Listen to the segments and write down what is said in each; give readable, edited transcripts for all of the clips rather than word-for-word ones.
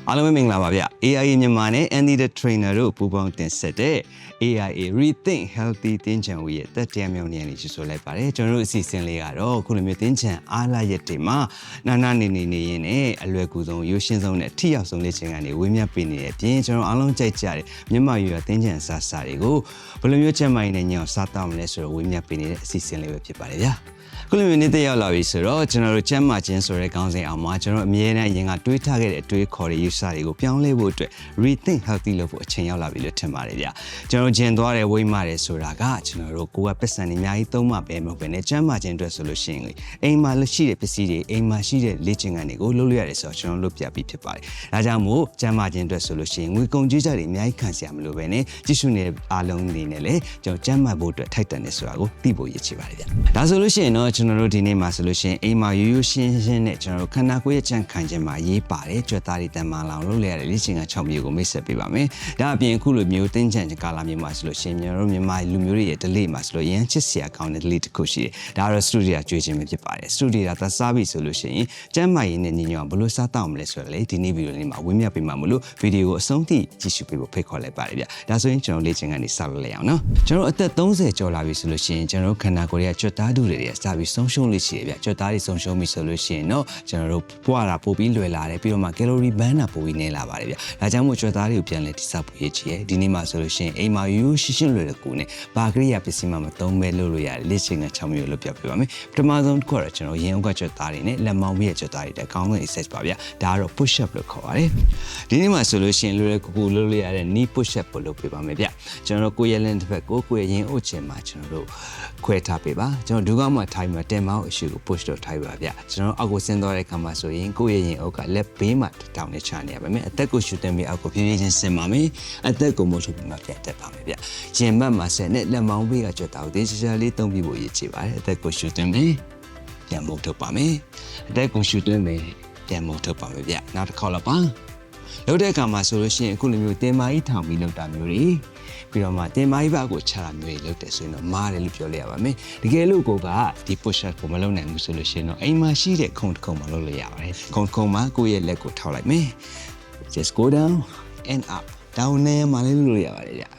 အားလုံးပဲမင်္ဂလာပါဗျ AIA မြန်မာနဲ့ Andy the Trainer တို့ပူးပေါင်းတင်ဆက်တဲ့ AIA Rethink Healthy တင်းချံဝေးရဲ့တက်တရားမြောက်နေရနေရှိဆိုလိုက်ပါတယ်ကျွန်တော်တို့အစီအစဉ်လေးကတော့ခုလိုမျိုးတင်းချံအားလာရက်တွေမှာနာနေရင်းနဲ့အလွယ်ကူဆုံးရိုးရှင်းဆုံးနဲ့ထိရောက်ဆုံးလေ့ကျင့်ခန်းတွေဝေမျှပေးနေတဲ့အပြင်ကျွန်တော်အားလုံးကြိုက်ကြတဲ့မြန်မာရွာတင်းချံစားတွေကိုဘယ်လိုမျိုးချက်မိုင်းနဲ့ညောင်စားတော့မလဲဆိုတော့ဝေမျှပေးနေတဲ့အစီအစဉ်လေးပဲဖြစ်ပါတယ်ဗျာခုလိုမျိုးနေ့တရောက်လာပြီဆိုတော့ကျွန်တော်တို့ကျမ်းမာခြင်းဆိုတဲ့ခေါင်းစဉ်အောင်မှာကျွန်တော်အမြဲတမ်းအရင်ကတွေးထားခဲ့တဲ့အတွေးခေါ်တဲ့ user တွေကိုပြောင်းလဲဖို့အတွက် rethink healthy လုပ်ဖို့အချိန်ရောက်လာပြီလို့ထင်ပါတယ်ဗျကျွန်တော်ကျင်သွားတဲ့ဝိမာတယ်ဆိုတာကကျွန်တော်တို့ကိုယ်ကပတ်စံနေအများကြီးသုံးမှပဲမဟုတ်ဘဲနဲ့ကျမ်းမာခြင်းအတွက်ဆိုလို့ရှိရင်အိမ်မှာရှိတဲ့ပစ္စည်းတွေအိမ်မှာရှိတဲ့လေ့ကျင့်ခန်းတွေကိုလုပ်လို့ရတယ်ဆိုတော့ကျွန်တော်လုပ်ပြပြီးဖြစ်ပါတယ်ဒါကြောင့်မို့ကျမ်းမာခြင်းအတွက်ဆိုလို့ရှိရင်ငွေကုန်ကြေးကြတွေအများကြီးခံစရာမလိုဘဲနဲ့ကြည့်ရှုနေတဲ့အားလုံးတွေနဲ့လည်းကျွန်တော်ကျမ်းမာဖို့အတွက်ထိုက်တန်နေဆိုတာကိုသိဖို့ရည်ချပါတယ်ဗျဒါဆိုလို့ရှိရင်တော့ကျွန်တော်တို့ဒီနေ့မှာဆိုလို့ရှိရင်အိမ်မှာရိုးရှင်းနဲ့ကျွန်တော်တို့ခန္ဓာကိုယ်ရဲ့ကြံ့ခံခြင်းမှာရေးပါတယ်ကြွက်သားတွေတန်မာလောင်လုပ်လိုက်ရတဲ့လေ့ကျင့်ခန်း6မျိုးကိုမိတ်ဆက်ပေးပါမယ်ဒါအပြင်အခုလိုမျိုးတင်းချံကာလာမျိုးမှာဆိုလို့ရှိရင်ကျွန်တော်တို့မြန်မာလူမျိုးတွေရဲ့ delay မှာဆိုလို့ရန်ချစ်စရာကောင်းတဲ့ delay တစ်ခုရှိတယ်ဒါကတော့ studio ကြွေးခြင်းပဲဖြစ်ပါတယ် studio ကသစားပြီဆိုလို့ရှိရင်ကျမ်းမာရေးနဲ့ညီညွတ်အောင်ဘယ်လိုစားတော့မလဲဆိုတော့လေဒီနေ့ဗီဒီယိုလေးမှာဝင်းမြပေးမှာမလို့ဗီဒီယိုကိုအဆုံးထိကြည့်ရှုပေးဖို့ဖိတ်ခေါ်လိုက်ပါတယ်ဗျဒါဆိုရင်ကျွန်တော်လေ့ကျင့်ခန်းတွေစလုပ်လိုက်အောင်နော်ကျွန်တော်အသက်30ကျော်လာပြီဆိုလို့ရှိရင်ကျွန်တော်ခန္ဓာကိုယ်ရဲ့ကြွက်သားတွေစပြီးဆုံးရှုံးလိမ့်ရှိတယ်ဗျကြွက်သားတွေဆုံးရှုံးပြီဆိုလို့ရှိရင်တော့ကျွန်တော်တို့ပွားတာပို့ပြီးလွယ်လာတယ်ပြီးတော့မှ calorie burn တာပို့ပြီးနည်းလာပါတယ်ဗျဒါကြောင့်မို့ကြွက်သားတွေကိုပြန်လဲတိစောက်ဖို့ရည်ချည်ဒီနေ့မှာဆိုလို့ရှိရင်အိမ်မှာရိုးရှင်းလွယ်တဲ့ကိုနဲ့ဘာကရိယာပစ္စည်းမှမသုံးပဲလုပ်လို့ရတယ်လေ့ကျင့်ခန်း6မျိုးလုပ်ပြပေးပါမယ်ပထမဆုံးတစ်ခုကတော့ကျွန်တော်ရင်ဥကကြွက်သားတွေနဲ့လက်မောင်းပြီးရဲ့ကြွက်သားတွေတက်ကောင်းတဲ့ exercise ပါဗျဒါကတော့ push up လို့ခေါ်ပါတယ်ဒီနေ့မှာဆိုလို့ရှိရင်လွယ်ကူလုပ်လို့ရတဲ့ knee push up ကိုလုပ်ပေးပါမယ်ဗျကျွန်တော်တို့ကိုယ်ရဲ့လက်တစ်ဖက်ကိုယ်ရဲ့ရင်အုပ်ချင်မှာကျွန်တော်တို့ခွဲထားပေးပါကျွန်တော်ဒုကောင်းမှာထိုင်မှာတင်မောင်းအရှိကို push တော့ထိုင်ပါဗျကျွန်တော်အောက်ကိုဆင်းသွားတဲ့အခါမှာဆိုရင်ကိုယ့်ရဲ့ရင်အုပ်ကလက်ဘေးမှာတောင်းနေချနေရပါမယ်အသက်ကိုရှူတင်ပြီးအောက်ကိုဖြည်းဖြည်းချင်းဆင်းပါမယ်အသက်ကိုမို့ထုတ်ပြီးမှပြန်တက်ပါမယ်ဗျရင်ဘတ်မှာဆက်နဲ့လက်မောင်းဘေးကကြွတာကိုတေးချာချာလေးသုံးပြီးဖို့ရည်ချပါတယ်အသက်ကိုရှူတင်ပြီးပြန်မို့ထုတ်ပါမယ်အသက်ကိုရှူတင်ပြီးပြန်မို့ထုတ်ပါမယ်ဗျနောက်တစ်ခေါက်လောက်ပါလုပ်တဲ့အခါမှာဆိုလို့ရှိရင်အခုလိုမျိုးတင်မာကြီးထောင်ပြီးလုပ်တာမျိုးတွေပြီးတော့မှတင်မာကြီးဘက်ကိုချတာမျိုးတွေလုပ်တယ်ဆိုရင်တော့မားတယ်လို့ပြောလိုက်ရပါမယ်တကယ်လို့ကိုကဒီ push up ကိုမလုပ်နိုင်ဘူးဆိုလို့ရှိရင်တော့အိမ်မှာရှိတဲ့ခုံတစ်ခုံမှာလုပ်လို့ရပါတယ်ခုံမှာကိုယ့်ရဲ့လက်ကိုထောက်လိုက်မယ် just go down and up down နဲ့မှလည်းလုပ်လို့ရပါတယ်ဗ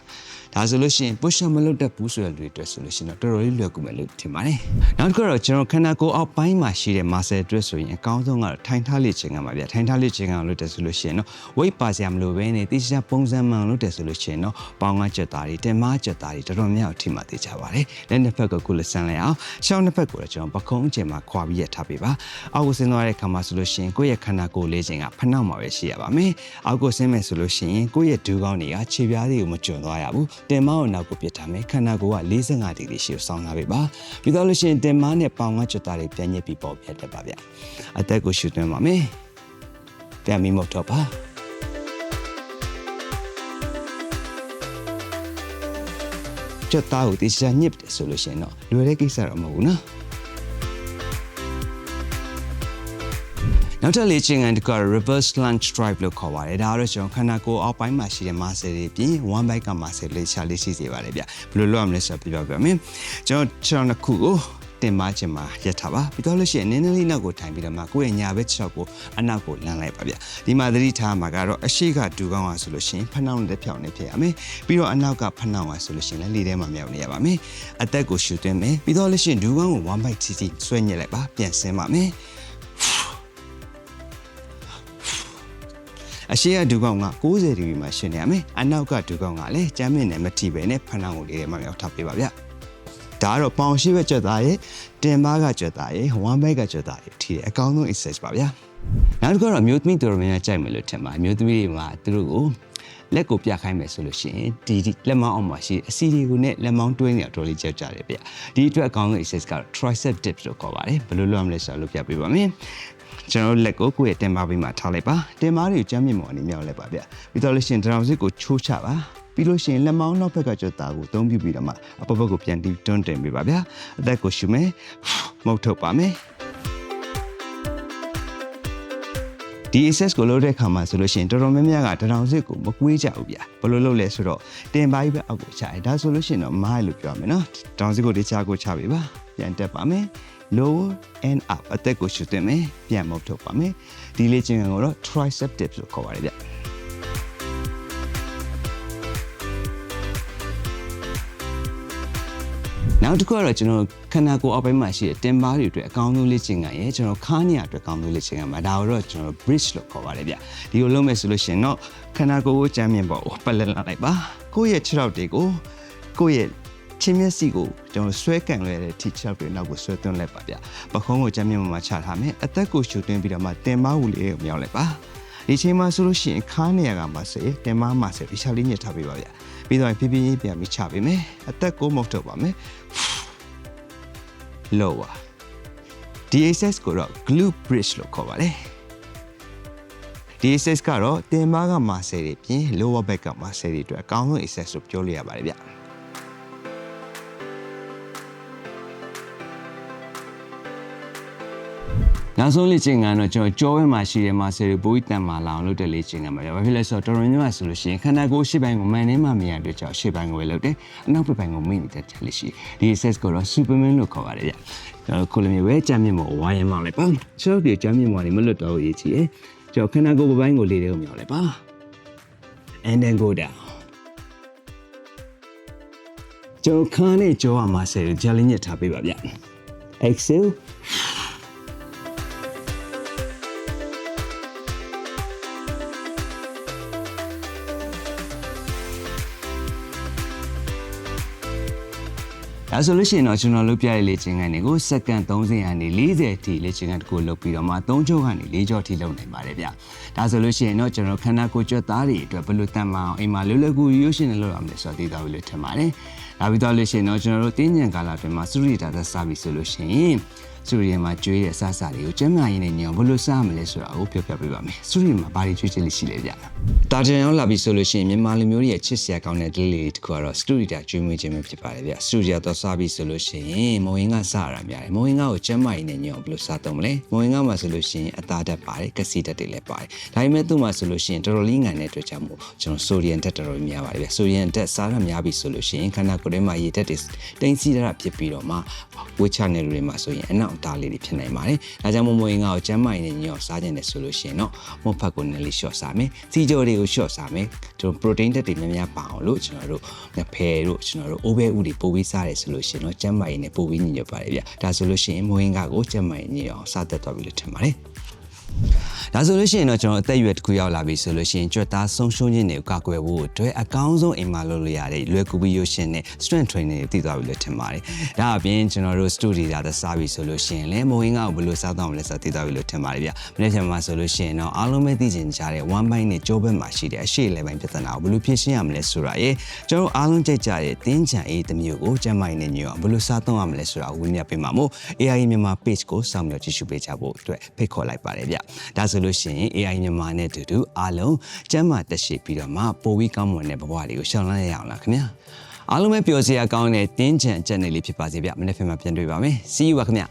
ျဒါဆိုလို့ရှိရင် push up မလုပ်တတ်ဘူးဆိုတဲ့လူတွေအတွက်ဆိုလို့ရှိရင်တော့တော်တော်လေးလွယ်ကူမယ်လို့ထင်ပါတယ်နောက်တစ်ခုတော့ကျွန်တော်ခန္ဓာကိုယ်အောက်ပိုင်းမှာရှိတဲ့ muscle အတွက်ဆိုရင်အကောင်းဆုံးကတော့ထိုင်ထားလေ့ကျင့်ခန်းပါဗျထိုင်ထားလေ့ကျင့်ခန်းကိုလုပ်တယ်ဆိုလို့ရှိရင်တော့ weight ပါစရာမလိုဘဲနဲ့တိကျပုံစံမှန်လုပ်တယ်ဆိုလို့ရှိရင်တော့ပေါင်းကကြက်သားတွေတင်မကြက်သားတွေတော်တော်များများအထိမှသိကြပါတယ်လက်နှစ်ဖက်ကကိုလည်းဆန်းလိုက်အောင်ရှောင်းနှစ်ဖက်ကိုလည်းကျွန်တော်ပခုံးအကျယ်မှာခွာပြီးရထားပေးပါအောက်ကိုဆင်းသွားတဲ့အခါမှာဆိုလို့ရှိရင်ကိုယ့်ရဲ့ခန္ဓာကိုယ်လေးခြင်းကဖနှောက်မှာပဲရှိရပါမယ်အောက်ကိုဆင်းမယ်ဆိုလို့ရှိရင်ကိုယ့်ရဲ့ဒူးကောင်းတွေကခြေပြားတွေကိုမကျွံသွားရဘူးတင်မကိုနောက်ကိုပြထားမယ်ခန္ဓာကိုယ်က45ဒီဂရီရှိကိုစောင်းထားပေးပါပြီးတော့လို့ရှိရင်တင်မနဲ့ပေါင်ကကြွတာတွေပြန်ညစ်ပြီးပေါ်ပြတ်တတ်ပါဗျအသက်ကိုရှူသွင်းပါမယ်ပြန်ပြီးမဟုတ်တော့ပါကြွတာကိုတိကျညစ်တယ်ဆိုလို့ရှိရင်တော့လွယ်တဲ့ကိစ္စတော့မဟုတ်ဘူးနော်နောက်ထပ်လေ့ကျင့်ခန်းတစ်ခုက reverse lunge drive လို့ခေါ်ပါတယ်ဒါကတော့ကျွန်တော်ခန္ဓာကိုယ်အောက်ပိုင်းမှာရှိတဲ့ muscle တွေပြင် one bike က muscle လေးချလေးရှိစေပါတယ်ဗျဘယ်လိုလုပ်ရမလဲဆိုတော့ပြမယ်ကျွန်တော်နှစ်ခုကိုတင်မခြင်းမှာရက်ထားပါပြီးတော့လို့ရှိရင်နည်းနည်းလေးနောက်ကိုထိုင်ပြီးတော့မှကိုယ့်ရဲ့ညာဘက်ခြေထောက်ကိုအနောက်ကိုလမ်းလိုက်ပါဗျဒီမှာသတိထားမှာကတော့အရှိကဒူကောင်းအောင်ဆိုလို့ရှိရင်ဖနှောင်းနဲ့ဖြောင်းနေဖြစ်ရမယ်ပြီးတော့အနောက်ကဖနှောင်းအောင်ဆိုလို့ရှိရင်လည်းလေထဲမှာမြောက်နေရပါမယ်အသက်ကိုရှူသွင်းမယ်ပြီးတော့လို့ရှိရင်ဒူကောင်းကို one bike စီဆွဲညက်လိုက်ပါပြန်ဆင်းပါမယ်အရှိရဒူကောင်က90ဒီဂရီမှာရှင်နေရမယ်အနောက်ကဒူကောင်ကလည်းကျမ်းမြင့်နဲ့မထိပဲနဲ့ဖနှောင်းကိုလေးထဲမှာရောက်ထားပေးပါဗျဒါကတော့ပေါင်ရှိဘက်ကြွက်သားရဲ့တင်ပါးကကြွက်သားရဲ့ဝမ်ဘိုက်ကကြွက်သားရဲ့ထိတဲ့အကောင်းဆုံး exercise ပါဗျာနောက်တစ်ခုကတော့မျိုးသမီးတော်တော်များများကြိုက်မယ်လို့ထင်ပါတယ်မျိုးသမီးတွေမှာသူတို့ကိုလက်ကိုပြခိုင်းမယ်ဆိုလို့ရှိရင်ဒီလက်မောင်းအောင်မှာရှိအစီတွေကိုနဲ့လက်မောင်းတွဲနေတော့တော်လေးကြောက်ကြတယ်ဗျဒီအတွက်အကောင်းဆုံး exercise ကတော့ tricep dips လို့ခေါ်ပါတယ်ဘယ်လိုလုပ်ရမလဲဆိုတော့လုပ်ပြပေးပါမယ်ကျွန်တော်လက်ကိုကိုယ့်ရဲ့တင်ပါးပြီးမှထားလိုက်ပါတင်ပါးတွေကိုကျမ်းမြင့်မော်အနေမြောက်လိုက်ပါဗျပြီးတော့လို့ရှိရင်ဒရောင်စစ်ကိုချိုးချပါပြီးလို့ရှိရင်လက်မောင်းနောက်ဘက်ကကြွတာကိုအသုံးပြုပြီးတော့မှအပေါ်ဘက်ကိုပြန်တီးတွန်းတင်ပေးပါဗျအသက်ကိုရှူမယ်မုတ်ထုတ်ပါမယ်ဒီ access ကိုလုပ်တဲ့အခါမှာဆိုလို့ရှိရင်တော်တော်များများကဒရောင်စစ်ကိုမကွေးကြဘူးဗျဘယ်လိုလုပ်လဲဆိုတော့တင်ပါးကြီးပဲအောက်ကိုချတယ်ဒါဆိုလို့ရှိရင်တော့မားလို့ပြောရမယ်နော်ဒရောင်စစ်ကိုတခြားကိုချပေးပါပြန်တက်ပါမယ် lower and up အသက်ကိုရှုသွင်းမယ်ပြန်မုတ်ထုတ်ပါမယ်ဒီလေ့ကျင့်ခန်းကိုတော့ tricep dips လို့ခေါ်ပါတယ်ဗျနောက်တစ်ခုကတော့ကျွန်တော်ခန္ဓာကိုယ်အောက်ပိုင်းမှာရှိတဲ့တင်ပါးတွေအတွက်အကောင်းဆုံးလေ့ကျင့်ခန်းရယ်ကျွန်တော်ခါးနေရအတွက်အကောင်းဆုံးလေ့ကျင့်ခန်းမှာဒါတော့ကျွန်တော် bridge လို့ခေါ်ပါတယ်ဗျဒီကိုလုပ်မယ်ဆိုလို့ရှိရင်တော့ခန္ဓာကိုယ်ကိုကြမ်းမြင်ပေါ်ကိုပတ်လက်လိုက်ပါကိုယ့်ရဲ့ခြေထောက်တွေကိုကိုယ့်ရဲ့ချင်းမျက်စိကိုကျွန်တော်ဆွဲကန်လွှဲတဲ့ထိချောက်တွေနောက်ကိုဆွဲသွင်းလိုက်ပါဗျပခုံးကိုကြမ်းမြင်ပေါ်မှာချထားမယ်အသက်ကိုရှူသွင်းပြီးတော့မှတင်ပါးဝူလေးကိုမြောက်လိုက်ပါဒီချိန်မှာဆိုလို့ရှိရင်ခါးနေရကမှာစေတင်ပါးမှာစေဒီချောက်လေးညှစ်ထားပေးပါဗျပြီးတော့ဖြည်းဖြည်းချင်းပြန်ပြီးချပေးမယ်အသက်ကိုမုတ်ထုတ်ပါမယ် lower ဒီ exercise ကိုတော့ glute bridge လို့ခေါ်ပါတယ်ဒီ exercise ကတော့တင်ပါးကမှာဆယ်တွေပြင် lower back ကမှာဆယ်တွေအတွက်အကောင်းဆုံး exercise လို့ပြောလို့ရပါတယ်ဗျနောက်ဆုံးလေ့ကျင့်ခန်းတော့ကျွန်တော်ကြောဝဲမှာရှိတဲ့မာဆယ်တွေပိုးတန်မာလာအောင်လုပ်တဲ့လေ့ကျင့်ခန်းပါဗျာ။ဘာဖြစ်လဲဆိုတော့တော်တော်များများဆိုလို့ရှိရင်ခန္ဓာကိုယ်ရှေ့ပိုင်းကိုမှန်နေမှမြင်ရတဲ့ကြောင့်ရှေ့ပိုင်းကိုပဲလုပ်တယ်။အနောက်ဘက်ပိုင်းကိုမိနေတဲ့ချက်လေးရှိ။ဒီ exercise ကိုတော့ Superman လို့ခေါ်ပါတယ်ဗျာ။ကျွန်တော်ခုလိုမျိုးပဲကြမ်းမြင့်မော်ဝိုင်းရမောင်းလိုက်ပါ။ခြေထောက်တွေကြမ်းမြင့်မော်တွေမလွတ်တော့ရေးကြည့်တယ်။ကျွန်တော်ခန္ဓာကိုယ်ဘပိုင်းကိုလေးတွေကိုမြောက်လိုက်ပါ။ And then go down ကျွန်တော်ခါနဲ့ကြောရမှာဆယ်တွေဂျာလင်းညက်ထားပေးပါဗျာ။ Exhaleဒါဆိုလို့ရှိရင်တော့ကျွန်တော်လုပ်ပြရတဲ့လေ့ကျင့်ခန်းတွေကိုစက္ကန့်30ကနေ40အထိလေ့ကျင့်ခန်းတစ်ခုလုပ်ပြီးတော့မှ3ကြောကနေ4ကြောအထိလုပ်နိုင်ပါတယ်ဗျ။ဒါဆိုလို့ရှိရင်တော့ကျွန်တော်ခန္ဓာကိုယ်ကြွက်သားတွေအတွက်ဘယ်လိုတန်မာအောင်အိမ်မှာလွယ်လွယ်ကူကူရိုးရှင်းနေလုပ်ရမလဲဆိုတော့သိသွားပြီလို့ထင်ပါတယ်။ဒါပြီးတော့လို့ရှိရင်တော့ကျွန်တော်တို့တင်းညံကာလအတွင်းမှာစရိတာသက်စားပြီဆိုလို့ရှိရင်စရိယာမှာကျွေးတဲ့အစားအစာတွေကိုကျန်းမာရေးနဲ့ညောင်ဘယ်လိုစားမလဲဆိုတာကိုပြောပြပေးပါမယ်။စရိယာမှာဘာတွေကျွေးချင်လို့ရှိလဲဗျ။တာဂျန်ရောက်လာပြီဆိုလို့ရှိရင်မြန်မာလူမျိုးတွေရဲ့ချစ်စရာကောင်းတဲ့ daily တစ်ခုကတော့စရိတာကျွေးမွေးခြင်းပဲဖြစ်ပါတယ်ဗျ။စရိယာတော့စားပြီဆိုလို့ရှိရင်မုံရင်ကစားရတာများတယ်။မုံရင်ကကိုကျန်းမာရေးနဲ့ညောင်ဘယ်လိုစားတော့မလဲ။မုံရင်ကမှာဆိုလို့ရှိရင်အသားဓာတ်ပါတယ်၊ကစီဓာတ်တွေလည်းပါတယ်။ဒါပေမဲ့သူ့မှာဆိုလို့ရှိရင်တော်တော်လေးငံတဲ့အတွက်ကြောင့်မို့ကျွန်တော်ဆိုဒီယမ်ဓာတ်တော်တော်များပါတယ်ဗျ။ဆိုဒီယမ်ဓာတ်စားရများပြီဆိုလို့ရှိရင်ခန္ဓာကိုယ်ထဲမှာရေဓာတ်တွေတင်းစီးတာဖြစ်ပြီးတော့မှဝေချနယ်တွေမှာဆိုရင်အနောက်အသားလေးတွေဖြစ်နိုင်ပါတယ်။ဒါကြောင့်မို့မွေးငါကိုကျန်းမာရေးနဲ့ညော့စားခြင်းနဲ့ဆိုလို့ရှိရင်တော့မုတ်ဖက်ကိုနည်းလေးရှော့စားမယ်။စီကြောတွေကိုရှော့စားမယ်။ကျွန်တော် protein ဓာတ်တွေများများပါအောင်လို့ကျွန်တော်တို့ငဖယ်တို့ကျွန်တော်တို့အိုးဘဲဥတွေပို့ပြီးစားတယ်ဆိုလို့ရှိရင်တော့ကျန်းမာရေးနဲ့ပို့ပြီးညညပါတယ်ဗျ။ဒါဆိုလို့ရှိရင်မွေးငါကိုကျန်းမာရေးညော့အောင်စားတတ်သွားပြီလို့ထင်ပါတယ်။ဒါဆိုလို့ရှိရင်တော့ကျွန်တော်အသက်အရွယ်တစ်ခုရောက်လာပြီဆိုလို့ရှိရင်ကြွက်သားဆုံးရှုံးခြင်းတွေကိုကာကွယ်ဖို့အတွက်အကောင်းဆုံးအိမ်မှာလုပ်လို့ရတဲ့လွယ်ကူပြီးရုပ်ရှင်နဲ့ strength training တွေတည်သွားပြီလို့ထင်ပါတယ်။ဒါအပြင်ကျွန်တော်တို့ studio ဒါစားပြီဆိုလို့ရှိရင်လည်းမုံရင်းကဘယ်လိုစားတော့မလဲဆိုတာတည်သွားပြီလို့ထင်ပါတယ်ဗျ။မနေ့ကမှဆိုလို့ရှိရင်တော့အားလုံးပဲသိချင်ကြတဲ့ one bite နဲ့ကြောဘက်မှာရှိတဲ့အရှေ့လေပိုင်းပြဿနာကိုဘယ်လိုဖြေရှင်းရမလဲဆိုတာရေကျွန်တော်အားလုံးကြိုက်ကြတဲ့တင်းချံအေးတစ်မျိုးကိုကျန်းမာရေးနဲ့ညောဘယ်လိုစားတော့ရမလဲဆိုတာကိုဝေမျှပေးမှာမို့ AI မြန်မာ page ကိုစောင့်မျှော်ကြည့်ရှုပေးကြဖို့အတွက်ဖိတ်ခေါ်လိုက်ပါတယ်ဗျ။ဒါဆိုလို့ရှိရင် AI မြန်မာနဲ့တူတူအားလုံးကျမ်းမာတက်ရှိပြီးတော့မှပိုပြီးကောင်းမွန်တဲ့ဘဝတွေကိုရှောင်လန်းရအောင်လားခင်ဗျာအားလုံးပဲပျော်စရာကောင်းတဲ့တင်းချံချက်နေလေးဖြစ်ပါစေဗျမနေ့ကမှပြန်တွေ့ပါမယ် See you ပါခင်ဗျာ